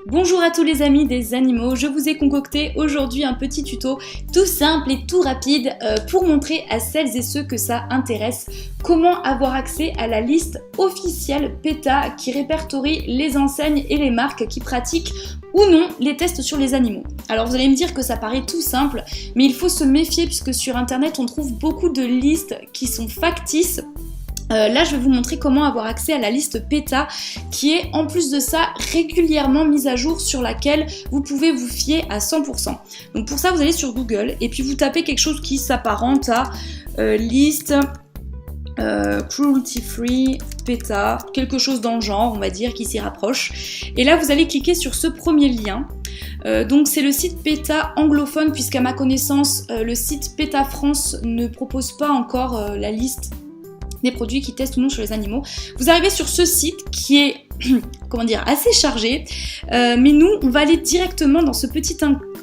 Bonjour à tous les amis des animaux, je vous ai concocté aujourd'hui un petit tuto tout simple et tout rapide pour montrer à celles et ceux que ça intéresse comment avoir accès à la liste officielle PETA qui répertorie les enseignes et les marques qui pratiquent ou non les tests sur les animaux. Alors vous allez me dire que ça paraît tout simple, mais il faut se méfier puisque sur internet on trouve beaucoup de listes qui sont factices. Là, je vais vous montrer comment avoir accès à la liste PETA qui est en plus de ça régulièrement mise à jour sur laquelle vous pouvez vous fier à 100%. Donc pour ça, vous allez sur Google et puis vous tapez quelque chose qui s'apparente à liste cruelty free PETA, quelque chose dans le genre, on va dire, qui s'y rapproche. Et là, vous allez cliquer sur ce premier lien. Donc c'est le site PETA anglophone puisqu'à ma connaissance, le site PETA France ne propose pas encore la liste des produits qui testent ou non sur les animaux. Vous arrivez sur ce site qui est, comment dire, assez chargé, mais nous, on va aller directement dans ce petit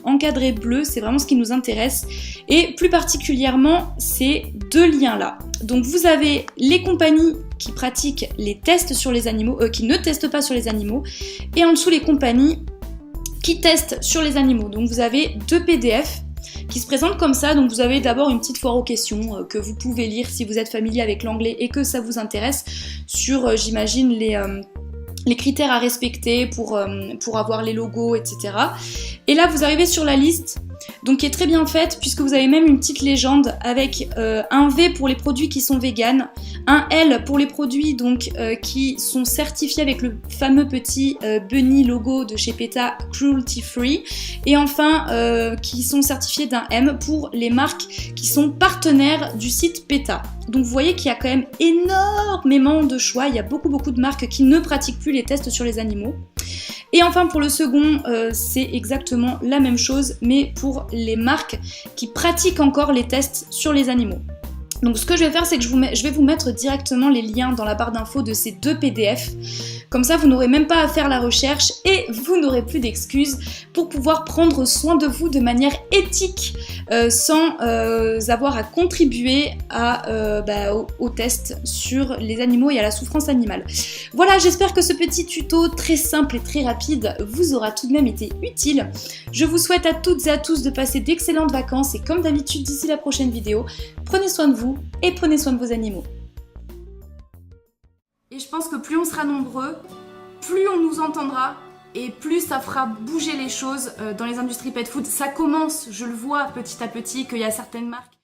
encadré bleu, c'est vraiment ce qui nous intéresse, et plus particulièrement ces deux liens-là. Donc vous avez les compagnies qui pratiquent les tests sur les animaux, qui ne testent pas sur les animaux, et en dessous les compagnies qui testent sur les animaux. Donc vous avez deux PDF qui se présente comme ça. Donc vous avez d'abord une petite foire aux questions que vous pouvez lire si vous êtes familier avec l'anglais et que ça vous intéresse sur, j'imagine, les critères à respecter pour avoir les logos, etc. Et là, vous arrivez sur la liste, donc qui est très bien faite puisque vous avez même une petite légende avec un V pour les produits qui sont véganes, un L pour les produits donc qui sont certifiés avec le fameux petit bunny logo de chez PETA Cruelty Free, et enfin qui sont certifiés d'un M pour les marques qui sont partenaires du site PETA. Donc vous voyez qu'il y a quand même énormément de choix, il y a beaucoup de marques qui ne pratiquent plus les tests sur les animaux. Et enfin pour le second, c'est exactement la même chose, mais pour les marques qui pratiquent encore les tests sur les animaux. Donc ce que je vais faire, c'est que je vais vous mettre directement les liens dans la barre d'infos de ces deux PDF. Comme ça, vous n'aurez même pas à faire la recherche et vous n'aurez plus d'excuses pour pouvoir prendre soin de vous de manière éthique sans avoir à contribuer au test sur les animaux et à la souffrance animale. Voilà, j'espère que ce petit tuto très simple et très rapide vous aura tout de même été utile. Je vous souhaite à toutes et à tous de passer d'excellentes vacances et comme d'habitude, d'ici la prochaine vidéo, prenez soin de vous et prenez soin de vos animaux. Et je pense que plus on sera nombreux, plus on nous entendra et plus ça fera bouger les choses dans les industries pet food. Ça commence, je le vois petit à petit, qu'il y a certaines marques